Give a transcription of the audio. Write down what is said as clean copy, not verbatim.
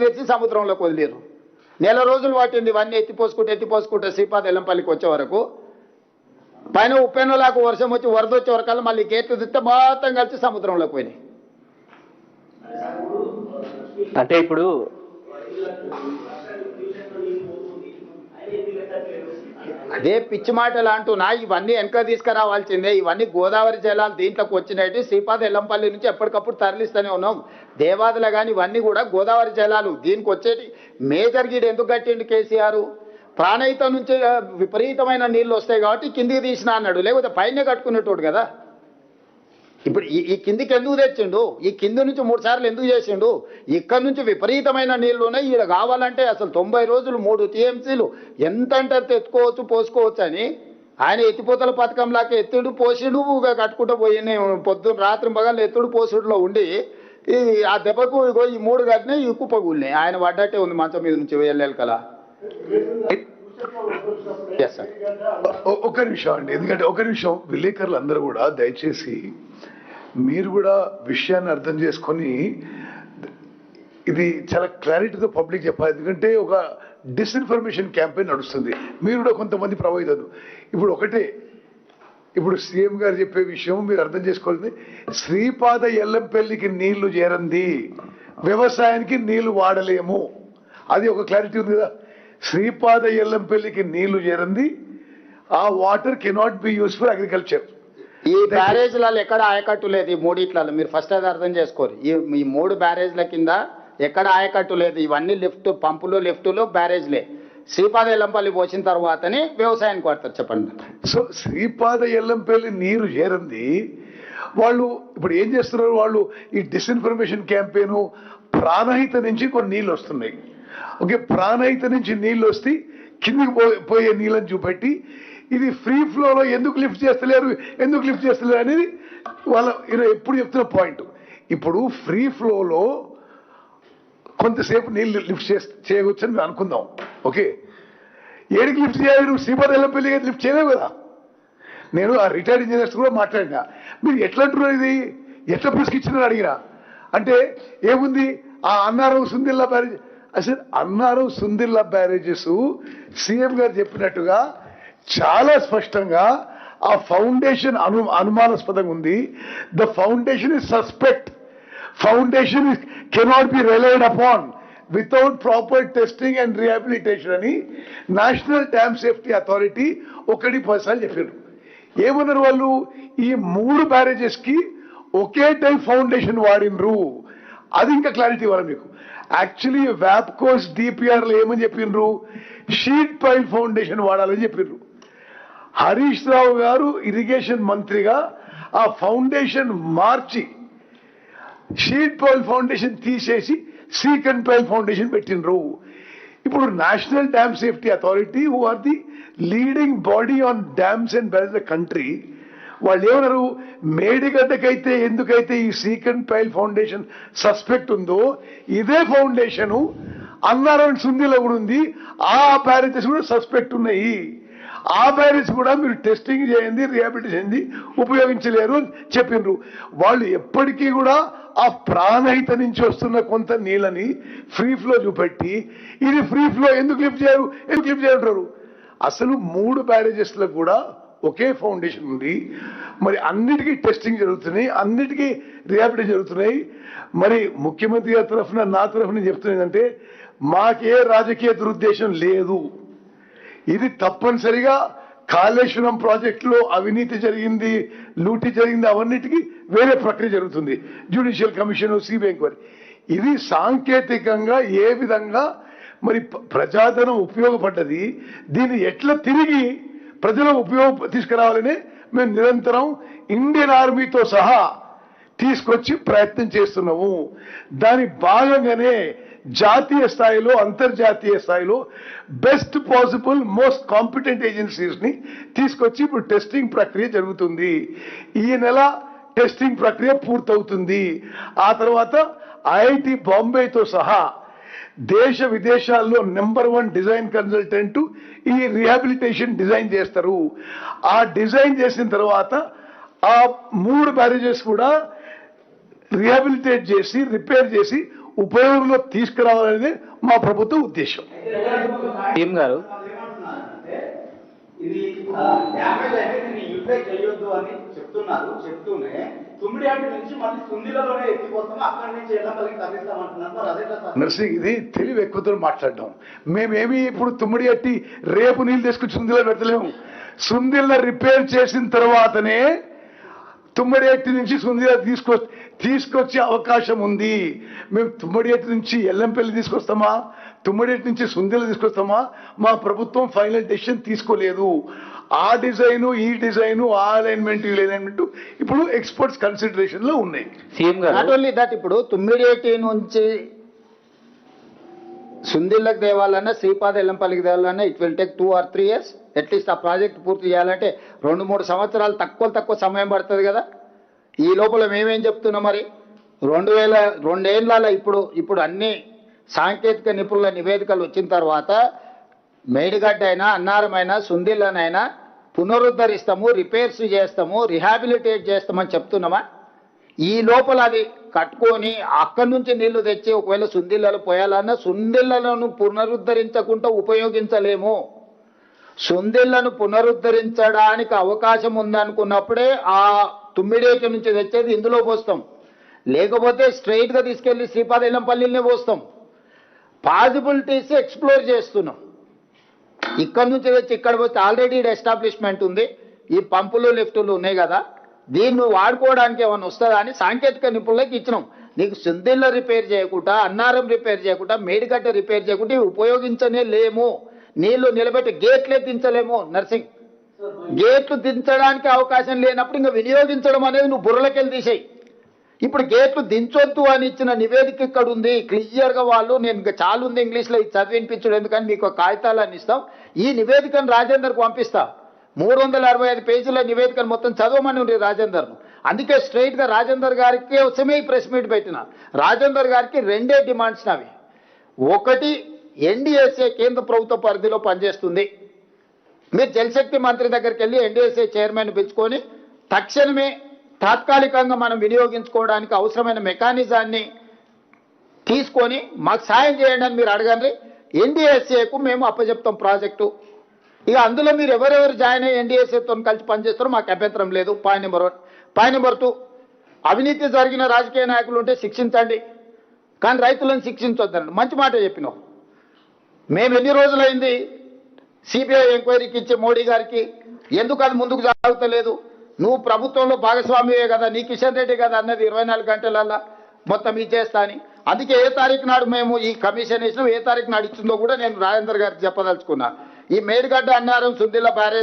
తెచ్చి సముద్రంలోకి వదిలేరు. నెల రోజులు పట్టింది ఇవన్నీ ఎత్తిపోసుకుంటే శ్రీపాద ఎల్లంపల్లికి వచ్చే వరకు. పైన ఉప్పెన్నలాకు వర్షం వచ్చి వరద వచ్చే వరకల్లా మళ్ళీ గేట్లు తిస్తే మొత్తం కలిసి సముద్రంలోకి పోయినాయి. అంటే ఇప్పుడు అదే పిచ్చి మాటలు అంటున్నా. ఇవన్నీ వెనక తీసుకురావాల్సిందే. ఇవన్నీ గోదావరి జలాలు దీంట్లోకి వచ్చినట్టు శ్రీపాద ఎల్లంపల్లి నుంచి ఎప్పటికప్పుడు తరలిస్తూనే ఉన్నాం. దేవాదుల కానీ ఇవన్నీ కూడా గోదావరి జలాలు. దీనికి వచ్చేటి మేజర్ గీడ్ ఎందుకు కట్టిండు కేసీఆర్? ప్రాణహిత నుంచి విపరీతమైన నీళ్ళు వస్తాయి కాబట్టి కిందికి తీసిన అన్నాడు, లేకపోతే పైన కట్టుకునేటోడు కదా. ఇప్పుడు ఈ కిందికి ఎందుకు తెచ్చిండు? ఈ కింది నుంచి 3 సార్లు ఎందుకు చేసిండు? ఇక్కడ నుంచి విపరీతమైన నీళ్లు ఉన్నాయి. ఈడ కావాలంటే అసలు 90 రోజులు 3 టీఎంసీలు ఎంత అంటే ఎత్తుకోవచ్చు పోసుకోవచ్చు అని ఆయన ఎత్తిపోతల పథకంలాగా ఎత్తుడు పోసిడు కట్టుకుంటూ పోయి పొద్దున్న రాత్రి మగళ్ళు ఎత్తుడు పోసుడులో ఉండి ఆ దెబ్బకు ఈ 3 కట్టినా ఈ కుప్పగూలినాయి. ఆయన పడ్డట్టే ఉంది మంచం మీద నుంచి వెళ్ళాలి కదా. ఒక నిమిషం అండి, ఎందుకంటే ఒక నిమిషం విలేకరులు అందరూ కూడా దయచేసి మీరు కూడా విషయాన్ని అర్థం చేసుకొని ఇది చాలా క్లారిటీతో పబ్లిక్ చెప్పాలి. ఎందుకంటే ఒక డిస్ఇన్ఫర్మేషన్ క్యాంపెయిన్ నడుస్తుంది, మీరు కూడా కొంతమంది ప్రభావితాలు. ఇప్పుడు ఒకటే, ఇప్పుడు సీఎం గారు చెప్పే విషయం మీరు అర్థం చేసుకోవాల్సింది, శ్రీపాద ఎల్లంపల్లికి నీళ్లు చేరంది, వ్యవసాయానికి నీళ్లు వాడలేము, అది ఒక క్లారిటీ ఉంది కదా. శ్రీపాద ఎల్లంపల్లికి నీళ్లు చేరంది, ఆ water cannot be use for agriculture. ఈ బ్యారేజ్లలో ఎక్కడ ఆయకట్టు లేదు. ఈ 3 మీరు ఫస్ట్ అది అర్థం చేసుకోరు. ఈ 3 బ్యారేజ్ల కింద ఎక్కడ ఆయకట్టు లేదు. ఇవన్నీ లిఫ్ట్ పంపులు లిఫ్టులు బ్యారేజ్లే. శ్రీపాద ఎల్లంపల్లి పోసిన తర్వాతనే వ్యవసాయానికి వాడతారు. చెప్పండి. సో శ్రీపాద ఎల్లంపల్లి నీరు చేరంది, వాళ్ళు ఇప్పుడు ఏం చేస్తున్నారు? వాళ్ళు ఈ డిస్ఇన్ఫర్మేషన్ క్యాంపెయిన్ ప్రాణహిత నుంచి కొన్ని నీళ్ళు వస్తున్నాయి. ఓకే, ప్రాణహిత నుంచి నీళ్ళు వస్తే కిందికి పోయే నీళ్ళని చూపెట్టి ఇది ఫ్రీ ఫ్లోలో ఎందుకు లిఫ్ట్ చేస్తలేరు అనేది వాళ్ళ ఎప్పుడు చెప్తున్న పాయింట్. ఇప్పుడు ఫ్రీ ఫ్లోలో కొంతసేపు నీళ్ళు లిఫ్ట్ చేయవచ్చని మేము అనుకుందాం. ఓకే, ఏడికి లిఫ్ట్ చేయాలి? నువ్వు శ్రీపాద ఎల్లంపల్లి లిఫ్ట్ చేయలేవు కదా. నేను ఆ రిటైర్డ్ ఇంజనీర్స్ కూడా మాట్లాడినా, మీరు ఎట్లా అంటున్నారు, ఇది ఎట్లా పుసుకిచ్చినారు అడిగినా. అంటే ఏముంది, ఆ అన్నారం సుందిల్లా బ్యారేజ్, అసలు అన్నారం సుందిల్లా బ్యారేజెస్ సీఎం గారు చెప్పినట్టుగా చాలా స్పష్టంగా ఆ ఫౌండేషన్ అనుమానాస్పదంగా ఉంది. The foundation is suspect, foundation cannot be relied upon without proper testing and rehabilitation అని నేషనల్ డ్యామ్ సేఫ్టీ అథారిటీ 1 చెప్పారు. ఏమన్నారు వాళ్ళు? ఈ 3 బ్యారేజెస్ కి ఒకే టైం ఫౌండేషన్ వాడినరు. అది ఇంకా క్లారిటీ ఇవ్వాలి మీకు. యాక్చువల్లీ వ్యాప్కోస్ డిపిఆర్ లో ఏమని చెప్పిండ్రు? షీట్ పైల్ ఫౌండేషన్ వాడాలని చెప్పిండ్రు. హరీష్ రావు గారు ఇరిగేషన్ మంత్రిగా ఆ ఫౌండేషన్ మార్చి షీట్ పైల్ ఫౌండేషన్ తీసేసి సీకెండ్ పైల్ ఫౌండేషన్ పెట్టినరు. ఇప్పుడు national dam safety authority who are the leading body on dams and barrage the country, వాళ్ళు ఏమన్నారు? మేడిగడ్డకైతే ఎందుకైతే ఈ సీకెండ్ పైల్ ఫౌండేషన్ సస్పెక్ట్ ఉందో ఇదే ఫౌండేషన్ అన్నారం సుందిలో కూడా ఉంది, ఆ బ్యారేజెస్ కూడా సస్పెక్ట్ ఉన్నాయి. ఆ బ్యారేజ్ కూడా మీరు టెస్టింగ్ చేయండి, రిహాబిలిటేషన్ ఉపయోగించలేరు అని చెప్పిండ్రు. వాళ్ళు ఎప్పటికీ కూడా ఆ ప్రాణహిత నుంచి వస్తున్న కొంత నీళ్ళని ఫ్రీ ఫ్లో చూపెట్టి ఇది ఫ్రీ ఫ్లో ఎందుకు లిఫ్ట్ చేయరు? అసలు 3 బ్యారేజెస్లో కూడా ఒకే ఫౌండేషన్ ఉంది. మరి అన్నిటికీ టెస్టింగ్ జరుగుతున్నాయి, అన్నిటికీ రిహాబిలిటేషన్ జరుగుతున్నాయి. మరి ముఖ్యమంత్రి గారి తరఫున నా తరఫున చెప్తున్నదంటే మాకే రాజకీయ దురుద్దేశం లేదు. ఇది తప్పనిసరిగా కాళేశ్వరం ప్రాజెక్టులో అవినీతి జరిగింది, లూటీ జరిగింది, అవన్నిటికీ వేరే ప్రక్రియ జరుగుతుంది, జ్యుడిషియల్ కమిషన్, సిబిఐ ఎంక్వైరీ. ఇది సాంకేతికంగా ఏ విధంగా మరి ప్రజాధనం ఉపయోగపడ్డది, దీన్ని ఎట్లా తిరిగి ప్రజలకు తీసుకురావాలని మేము నిరంతరం ఇండియన్ ఆర్మీతో సహా తీసుకొచ్చి ప్రయత్నం చేస్తున్నాము. దాని భాగంగానే జాతీయ స్థాయిలో అంతర్జాతీయ స్థాయిలో best possible most competent agencies ని తీసుకొచ్చి ఇప్పుడు టెస్టింగ్ ప్రక్రియ జరుగుతుంది. ఈ నెల టెస్టింగ్ ప్రక్రియ పూర్తవుతుంది. ఆ తర్వాత ఐఐటి బాంబేతో సహా దేశ విదేశాల్లో నెంబర్ 1 డిజైన్ కన్సల్టెంట్ ఈ రిహాబిలిటేషన్ డిజైన్ చేస్తారు. ఆ డిజైన్ చేసిన తర్వాత ఆ 3 బ్యారేజెస్ కూడా రిహాబిలిటేట్ చేసి రిపేర్ చేసి ఉపయోగంలో తీసుకురావాలనేది మా ప్రభుత్వ ఉద్దేశం. సీఎం గారు ఇది డ్యామేజ్ అయితే దీన్ని యూటిలైజ్ చేయొద్దు అని చెప్తూనే తుమ్మిడియాటి నుంచి మళ్ళీ సుందిలలోనే ఎత్తిపోతాము, అక్కడి నుంచి ఎల్లపల్లికి తరలిస్తామంటున్నారు. మరి అదే సార్ నర్సింగ్, ఇది తెలివి ఎక్కువతో మాట్లాడడం. మేమేమి ఇప్పుడు తుమ్మిడి అట్టి రేపు నీళ్ళు తీసుకొచ్చి సుందిలో పెడతలేము. సుందిల్లో రిపేర్ చేసిన తర్వాతనే తుమ్మడిఎట్టి నుంచి సుందిల తీసుకొచ్చే అవకాశం ఉంది. మేము తుమ్మడిఎట్టి నుంచి ఎల్లంపల్లి తీసుకొస్తామా, తుమ్మడిఎట్టి నుంచి సుందిల తీసుకొస్తామా, మా ప్రభుత్వం ఫైనల్ డెసిషన్ తీసుకోలేదు. ఆ డిజైను ఈ డిజైను ఆ అలైన్మెంట్ ఈ అలైన్మెంట్ ఇప్పుడు ఎక్స్పర్ట్స్ కన్సిడరేషన్ లో ఉన్నాయి. సీఎం గారు నాట్ ఓన్లీ దట్, ఇప్పుడు తుమ్మిడియేటి నుంచి సుందిళ్ళకి దేవాలన్నా శ్రీపాద ఎల్లంపల్లికి దేవాలన్నా it will take 2 or 3 years at least. ఆ ప్రాజెక్ట్ పూర్తి చేయాలంటే 2-3 సంవత్సరాలు తక్కువ సమయం పడుతుంది కదా. ఈ లోపల మేమేం చెప్తున్నాం మరి 2 ఏళ్ళ ఇప్పుడు అన్ని సాంకేతిక నిపుణుల నివేదికలు వచ్చిన తర్వాత మేడిగడ్డ అయినా అన్నారమైనా సుందిళ్ళనైనా పునరుద్ధరిస్తాము, రిపేర్స్ చేస్తాము, రిహాబిలిటేట్ చేస్తామని చెప్తున్నామా? ఈ లోపల అది కట్టుకొని అక్కడి నుంచి నీళ్లు తెచ్చి ఒకవేళ సుందిళ్ళలో పోయాలన్నా సుందిళ్ళను పునరుద్ధరించకుండా ఉపయోగించలేము. సుందిళ్ళను పునరుద్ధరించడానికి అవకాశం ఉందనుకున్నప్పుడే ఆ తుమ్మిడేటి నుంచి తెచ్చేది ఇందులో పోస్తాం, లేకపోతే స్ట్రైట్గా తీసుకెళ్లి శ్రీపాద ఎల్లంపల్లినే పోస్తాం. పాసిబిలిటీస్ ఎక్స్ప్లోర్ చేస్తున్నాం. ఇక్కడ నుంచి తెచ్చి ఇక్కడ పోతే ఆల్రెడీ ఎస్టాబ్లిష్మెంట్ ఉంది, ఈ పంపులు లిఫ్టులు ఉన్నాయి కదా, దీన్ని వాడుకోవడానికి ఏమైనా వస్తుందా అని సాంకేతిక నిపుణులకు ఇచ్చినాం. నీకు సుందిళ్ళ రిపేర్ చేయకుండా, అన్నారం రిపేర్ చేయకుండా, మేడిగడ్డ రిపేర్ చేయకుండా ఉపయోగించనే లేము. నీళ్లు నిలబెట్టి గేట్లే దించలేము. నర్సింగ్, గేట్లు దించడానికి అవకాశం లేనప్పుడు ఇంకా వినియోగించడం అనేది నువ్వు బుర్రలకెళ్ళి తీసేయి. ఇప్పుడు గేట్లు దించొద్దు అని ఇచ్చిన నివేదిక ఇక్కడ ఉంది క్లియర్గా. వాళ్ళు నేను ఇంకా చాలా ఉంది ఇంగ్లీష్లో ఇది చదివినిపించడం ఎందుకని మీకు కాగితాలని ఇస్తాం. ఈ నివేదికను రాజేందర్కు పంపిస్తా. 365 పేజీల నివేదికను మొత్తం చదవమని ఉంది రాజేందర్ను. అందుకే స్ట్రైట్గా రాజేందర్ గారికి కోసమే ఈ ప్రెస్ మీట్ పెట్టిన. రాజేందర్ గారికి 2 డిమాండ్స్ నావి. ఒకటి, ఎన్డీఎస్ఏ కేంద్ర ప్రభుత్వ పరిధిలో పనిచేస్తుంది. మీరు జలశక్తి మంత్రి దగ్గరికి వెళ్ళి ఎన్డీఎస్ఏ చైర్మన్ పిలుచుకొని తక్షణమే తాత్కాలికంగా మనం వినియోగించుకోవడానికి అవసరమైన మెకానిజాన్ని తీసుకొని మాకు సాయం చేయండి అని మీరు అడగండి. ఎన్డీఎస్ఏకు మేము అప్పచెప్తాం ప్రాజెక్టు. ఇక అందులో మీరు ఎవరెవరు జాయిన్ అయ్యి ఎన్డీఎస్ఏతో కలిసి పనిచేస్తారో మాకు అభ్యంతరం లేదు. Point number 1. పాయింట్ నెంబర్ 2, అవినీతి జరిగిన రాజకీయ నాయకులు ఉంటే శిక్షించండి, కానీ రైతులను శిక్షించొద్దండి. మంచి మాట చెప్పినావు. మేము ఎన్ని రోజులైంది సిబిఐ ఎంక్వైరీకి ఇచ్చే మోడీ గారికి, ఎందుకు అది ముందుకు సాగుతలేదు? నువ్వు ప్రభుత్వంలో భాగస్వామ్యే కదా, నీ కిషన్ రెడ్డి కదా అన్నది 24 గంటలల్లా మొత్తం ఇచ్చేస్తా అని. అందుకే ఏ తారీఖు నాడు మేము ఈ కమిషన్ వేసినాం, ఏ తారీఖు నాడు ఇచ్చిందో కూడా నేను రాజేందర్ గారికి చెప్పదలుచుకున్నా. ఈ మేడిగడ్డ అన్నారం సుందిళ్ళ బ్యారేజ్